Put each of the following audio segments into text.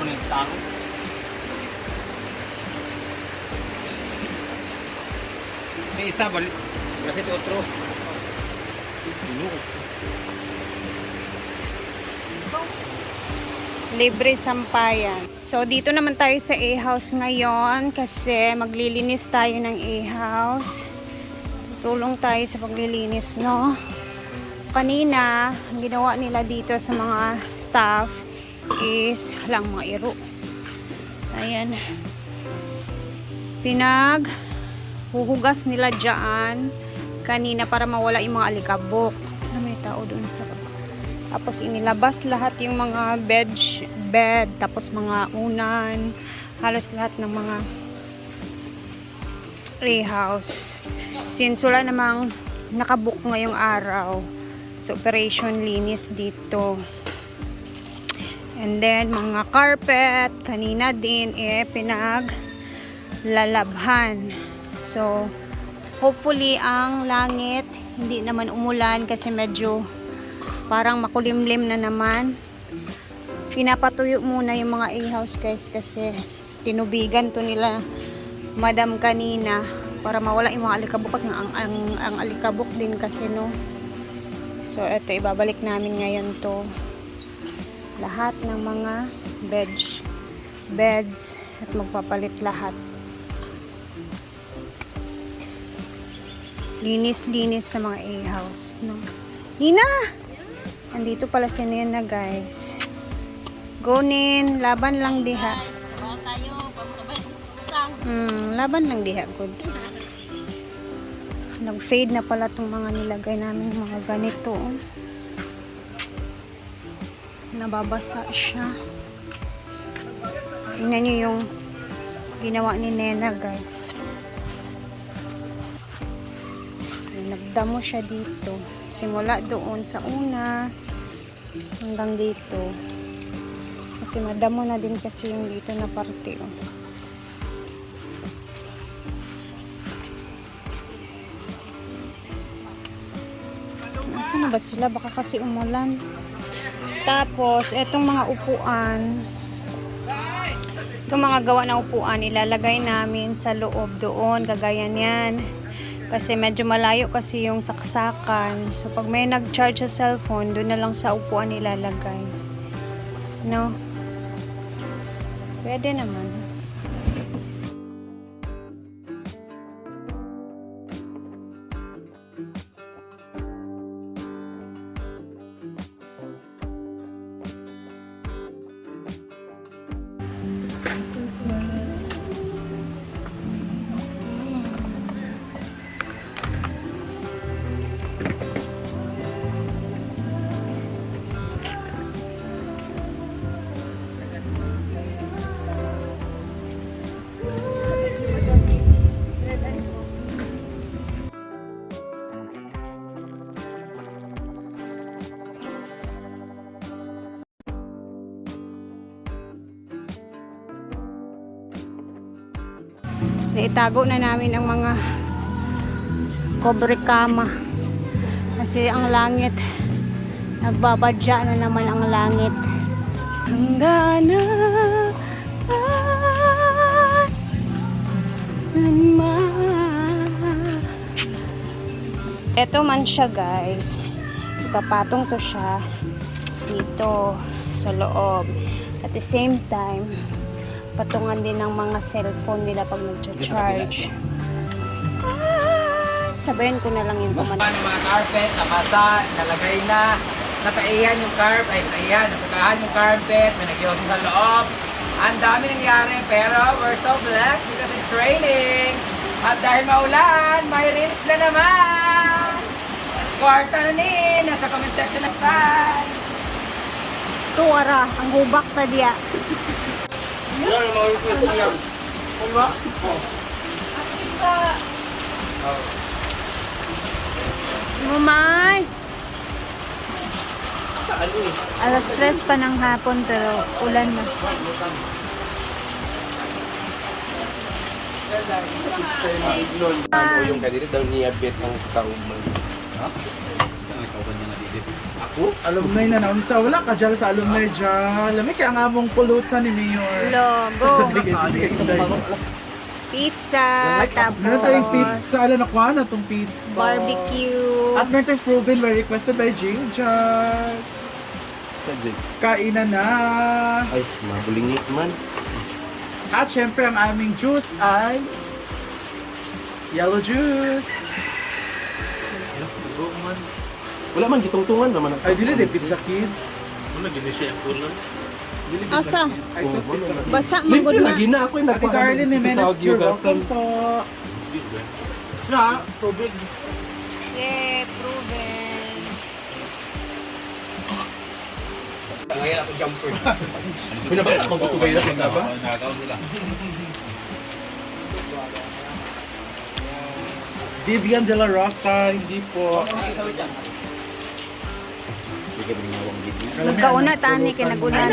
nagtako. May isa, balik. Kasi ito otro. Libre sampayan. So, dito naman tayo sa A-house ngayon kasi maglilinis tayo ng A-house. Tulong tayo sa paglilinis, no? Kanina, ang ginawa nila dito sa mga staff is lang mga iro. Ayan. Huhugas nila dyan kanina para mawala yung mga alikabok. May tao doon sa baba. Tapos inilabas lahat yung mga bed, tapos mga unan, halos lahat ng mga A-house. Since wala namang nakabook ngayong araw, so operation linis dito. And then mga carpet, kanina din pinaglalabhan. So hopefully ang langit hindi naman umulan kasi medyo parang makulimlim na naman. Pinapatuyo muna yung mga A-house guys kasi tinubigan to nila madam kanina para mawala yung mga alikabok kasi ang alikabok din kasi, no. So eto, ibabalik namin ngayon to lahat ng mga beds at magpapalit lahat. Linis sa mga A-house, no. Nina! Andito pala si Nena, guys. Go, Nin. Laban lang diha. Laban lang diha. Good. Nag-fade na pala itong mga nilagay namin, mga ganito. Nababasa siya. Tingnan nyo yung ginawa ni Nena, guys. Nagdamo siya dito. Simula doon sa una hanggang dito. Kasi madamo na din kasi yung dito na parte. Oh. Nasaan na ba sila? Baka kasi umulan. Tapos, etong mga upuan, itong mga gawa na upuan, ilalagay namin sa loob doon. Kagaya niyan. Kasi medyo malayo kasi yung saksakan. So, pag may nag-charge sa cellphone, doon na lang sa upuan ilalagay. No? Pwede naman. Naitago na namin ang mga kobrekama kasi ang langit nagbabadya na naman ang langit hanggang eto man siya, guys. Ipapatong to siya dito sa loob. At the same time, patungan din ng mga cellphone nila pag nag-charge. Sabayan ko na lang yung Yung mga carpet, nabasa, nalagay na, napaihan yung carpet, nasagahan yung carpet, may nagyoso sa loob. Ang dami nangyari, pero we're so blessed because it's raining. At dahil maulan, may reels na naman. Kwarta na din, nasa comment section ng fan. tuwara, ang hubak na diya. Mumay! Alas 3 pa ng hapon pero ulan na. Yung kadiri daw niya bet ang kauman. Ha? Saan may kauban niya na dito? Ako? Alumni na naon sa wala ka dyan sa alumni dyan. Lamig kaya nga mong pulutsan ni Mayor. Logo. Pizza. Tapos Meron tayong pizza. Alam na kuha na itong pizza. barbecue. At meron tayong proven by requested by Jing Jan. Kainan na. Ay, mabulingit man. At syempre ang aming juice ay yellow juice. Wala man, gitungtungan naman. Ay dili de pizza kid. Asa? Ay ito pizza kid. Basa man gud na. Lagi na ako yung Ate Carlin Jimenez, you're welcome po. Na, tubig. Yeah, proven. Ngayon ako jumper. Pinabasa ako tutugay na sa ba? Vivian De La Rosa, hindi po. Magkauna tani kay nagunan.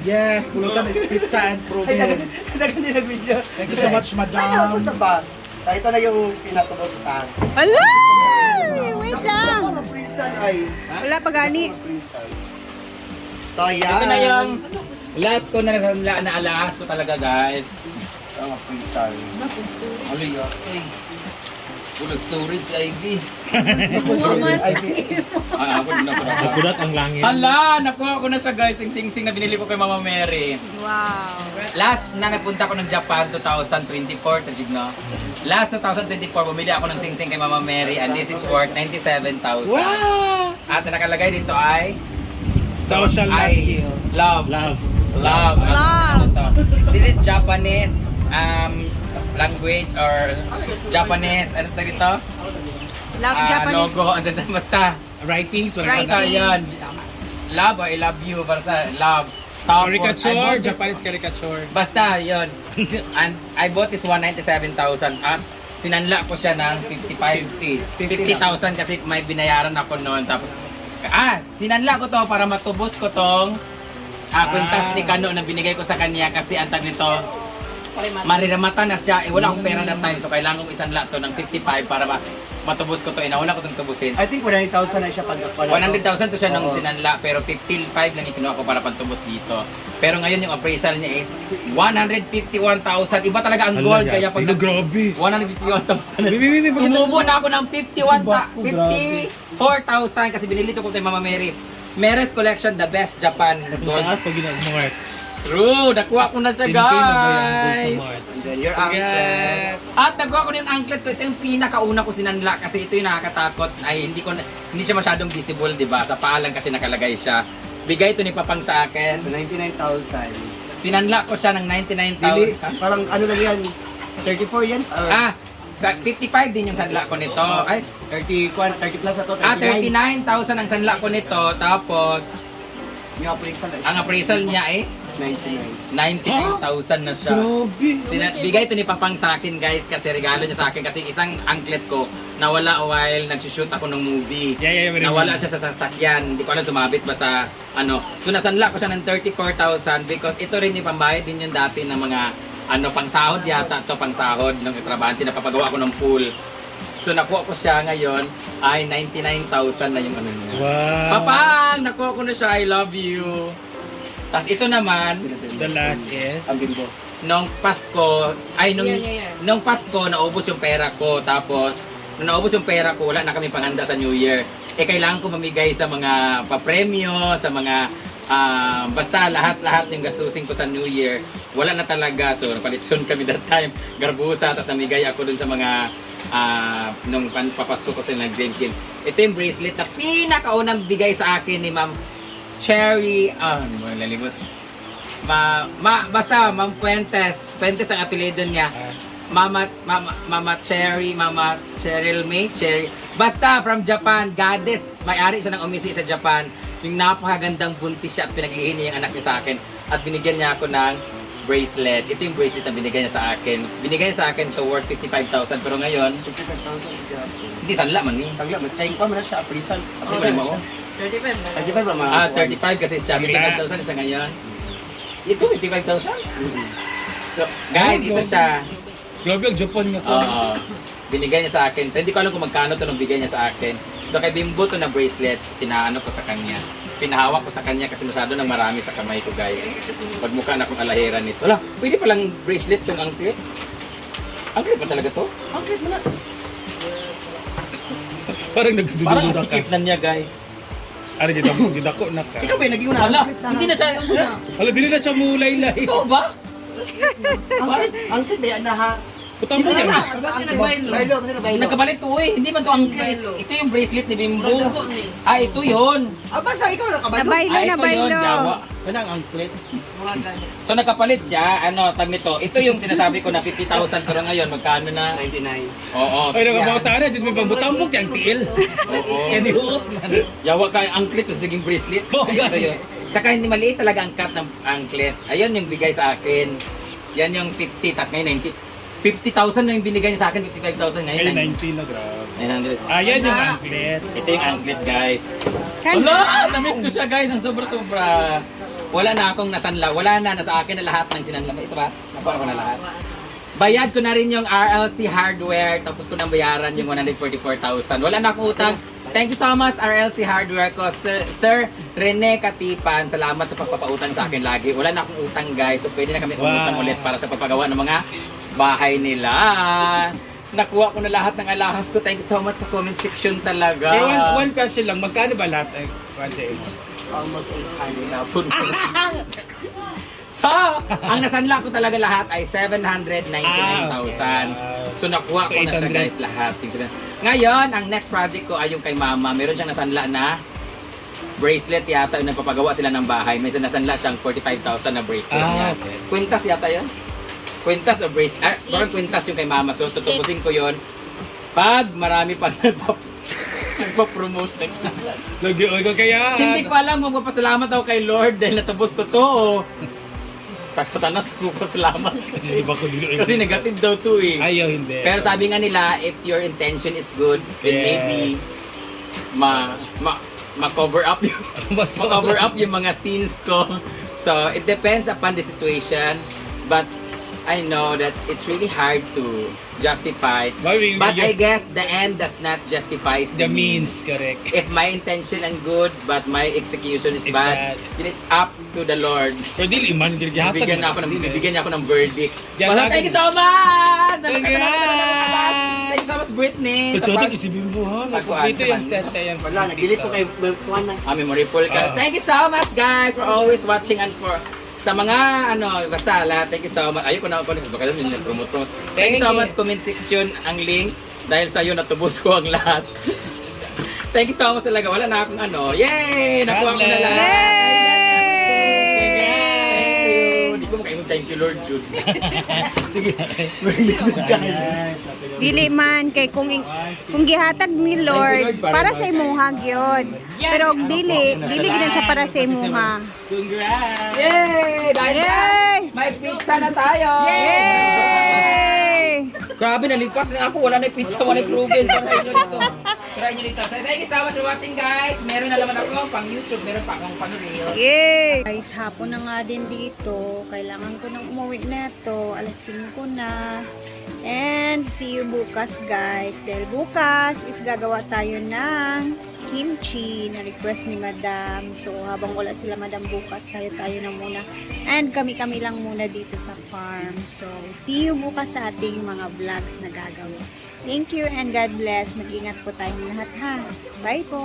Yes, pulutan is pizza and proven. Hindi nag-video. Thank you so much, Ano, madam. gusto ba? So, ito na yung pinatubog ko sa akin. Hala! Wait lang. Ang prison ay... Wala pa gani. Prison. So, yan. Ito na yung last ko na naalahas ko talaga, guys. Ang prison. Uli, okay. Full storage, ID. Ako din ako. Nagulat ang langit. Hala, nakuha ko na siya, guys. Yung sing-sing na binili ko kay Mama Mary. Wow. Last na nagpunta ko ng Japan, 2024, tajig no? Last 2024, bumili ako ng sing-sing kay Mama Mary and this is worth 97,000. Wow! At ang nakalagay dito ay Thou shall not ay kill. love. Love. Love. Love. Ano to? This is Japanese language or Japanese, ano to dito? Love Japanese. Logo, ano to? Basta. Writings. Right. Basta yan. Love or I love you, para sa love. Tapos, I Caricature. bought this- Japanese caricature. Basta, yun. And I bought this 197,000 at sinanla ko siya ng 50,000 kasi may binayaran ako noon. Tapos, sinanla ko to para matubos ko tong kwintas ni Kano na binigay ko sa kanya kasi ang tag nito, mariramata na siya. Wala akong pera that time so kailangan ko isanla to ng 55 para matubos ko to. Inauna ko itong tubusin. I think 100,000 na siya pag 100,000 to siya nung Oo. sinanla pero 55 lang yung kinuha ko para pantubos dito. Pero ngayon yung appraisal niya is 151,000. Iba talaga ang gold kaya pag grabe. 151,000 na siya. Tumubo na ako ng 54,000 kasi binili ko kay Mama Mary. Mary's Collection, the best Japan gold. Taas pag ginagawa. True, nakuha ko na siya, guys. And then your anklet. At nakuha ko na yung anklet ko. Ito yung pinakauna ko sinanla kasi ito yung nakakatakot. Ay, hindi siya masyadong visible, di ba? Sa paa lang kasi nakalagay siya. Bigay ito ni Papang sa So, akin. 99,000. Sinanla ko siya ng Dili, 99,000. parang ano lang yan? 34 yan? 55 din yung sanla ko nito. Ay, 30 plus na to. 39,000 ang sanla ko nito. Tapos, Yung appraisal ay ang appraisal niya is 99. 99,000 na siya. Bigay ito ni Papang sa akin, guys, kasi regalo niya sa akin. Kasi isang anklet ko, nawala while nagsushoot ako ng movie. Yeah, Nawala siya sa sasakyan. Hindi ko alam sumabit ba sa ano. So nasanla ko siya ng 34,000 because ito rin yung pambayad din yung dati ng mga pangsahod yata. Ito pangsahod ng trabahante na papagawa ko ng pool. So nakuha ko siya ngayon ay 99,000 na yung ano niya. Wow. Papang! Nakuha ko na siya. I love you. Tapos ito naman, The last is... Ang bimbo. nung Pasko, nung Pasko, naubos yung pera ko. Tapos, nung naubos yung pera ko, wala na kami panghanda sa New Year. Kailangan ko mamigay sa mga papremyo, sa mga, basta lahat-lahat yung gastusin ko sa New Year. Wala na talaga. So, napalitson kami that time. Garbusa, tapos namigay ako dun sa mga, nung papasko ko sila ng Green King. Ito yung bracelet na pinakaunang bigay sa akin ni Ma'am Cherry, ano mo lalimot? Basta Ma'am Fuentes ang apelyido niya. Mama Cheryl May, Cherry. Basta from Japan, goddess. May-ari siya ng umisi sa Japan. Yung napakagandang buntis siya at pinaglihin niya yung anak niya sa akin. At binigyan niya ako ng bracelet. Ito yung bracelet na binigay niya sa akin. Binigay niya sa akin to worth 55,000 pero ngayon, 55,000. hindi sanla man eh. Sagla, may pa man na siya appraisal. Ano ba mo? 35 ba mga? 35 kasi siya. 55,000 siya ngayon. Ito, 55,000. So, guys, ito siya. Grabe ang Japan nga to. Oo. Binigay niya sa akin. So, hindi ko alam kung magkano ito nung bigay niya sa akin. So kay Bimbo to na bracelet, tinaano ko sa kanya. Pinahawak ko sa kanya kasi masyado nang marami sa kamay ko, guys. Pagmukha na akong alahiran nito. Wala, pwede palang bracelet tong anklet. Anklet ba talaga to? Angklit mo na. Parang Parang nagdudududa ang ka. sikip na niya, guys. Ano dito? Gidako na ka. Ikaw ba yung naging una? Wala, Angklit na. hindi na siya. Hala, dili na siya mulay-lay. Ito ba? Angklit ba yan na ha? Putang mo yan. Kasi nagbaylo. Baylo, kasi na baylo. Nagkabalit to eh. Hindi man to anklet. Ito yung bracelet ni Bimbo. Ah, ito yun. Ah, basta ikaw na nakabaylo? Nabaylo, Ah, ito yun, nabaylo. Jawa. Yan ang angklit. So nagkapalit siya, ano, tag nito. Ito yung sinasabi ko na 50,000 pero ngayon magkano na? 99. Oo. Ay, yan. nagkabauta na. Diyan may pambutambok yung tiil. Oo. Yan ihuot na. Yawa ka yung anklet, tapos naging bracelet. Oo, Ay, ito ganun. yun. Tsaka hindi maliit talaga ang cut ng anklet. Ayun yung bigay sa akin. Yan yung 50, tapos ngayon 90. 50,000 na yung binigay niya sa akin, 55,000 Ay, ngayon. 19 na grabe. 900. Ayan yung anklet. Ito yung anklet, guys. Kan- Wala! Na-miss ko siya, guys. Ang sobra-sobra. Wala na akong nasanla. Wala na. Nasa akin na lahat ng sinanla. Ito ba? Nakuha ko na lahat. Bayad ko na rin yung RLC hardware. Tapos ko nang bayaran yung 144,000. Wala na akong utang. Thank you so much, RLC hardware ko. Sir Rene Katipan, salamat sa pagpapautang sa akin lagi. Wala na akong utang, guys. So pwede na kami umutang Wow. ulit para sa pagpagawa ng mga bahay nila. Nakuha ko na lahat ng alahas ko. Thank you so much sa comment section talaga. Pero one question lang. Magkano ba lahat ay kuhan sa imo? Almost all kind. So, ang nasanla ko talaga lahat ay 799,000. So, nakuha So, ko na siya, 800. guys, lahat. Ngayon, ang next project ko ay yung kay Mama. Meron siyang nasanla na bracelet yata. Yung nagpapagawa sila ng bahay. May nasanla siyang 45,000 na bracelet niya. Okay. Quintas yata yun? Quintas o bracelet? Parang quintas yung kay Mama. So, tutubusin ko yun. Pag marami pa nagpa-promote next month. Lagi, oy, kaya. Hindi ko alam kung papasalamat ako kay Lord dahil natubos ko to. Sa tanas ko pasalamat Kasi ba ko dilo? kasi negative daw to eh. Ayaw, hindi. Pero sabi nga nila, if your intention is good, then maybe ma-cover up yung ma-cover up yung mga scenes ko. So, it depends upon the situation. But I know that it's really hard to justify. But I guess the end does not justify the means, correct. If my intention and good, but my execution is Is bad, bad. then it's up to the Lord. Pero dili man gihatag. Bibigyan niya ako ng verdict. Yan, Well, thank you so much! Congrats! Thank you so much, Britney! Pero chotek isipin mo ha. Pagkuhan Dito naman. yung set sa yan. Wala, nag-delete ko kay Kuan na. Memory full ka. Thank you so much, guys, for always watching and for sa mga basta lahat, thank you so much. Ayoko na ako baka naman promote. Thank you so much, comment section ang link dahil sa iyo natubos ko ang lahat. Thank you so much talaga. Wala na akong yay! Nakuha ko na lahat. Thank you. Hindi ko makaingon thank you Lord Jude. Sige. Dili man kay kung gihatag ni Lord para sa imuha gyud. Pero og dili gyud siya para sa imuha. Congrats! Yay! Dahil Yay! may pizza na tayo! Yay! Grabe, naligpas na ako. Wala na yung pizza, wala yung proven. Try nyo dito. Try nyo dito. So, thank you so much for watching, guys. Meron na naman ako pang YouTube. Meron pa akong pang Reels. Yay! Guys, hapon na nga din dito. Kailangan ko nang umuwi na to. Alas 5 na. And see you bukas, guys. Dahil bukas is gagawa tayo ng kimchi na request ni Madam. So, habang wala sila Madam bukas, tayo na muna. And kami lang muna dito sa farm. So, see you bukas sa ating mga vlogs na gagawin. Thank you and God bless. Mag-ingat po tayong lahat ha. Bye po!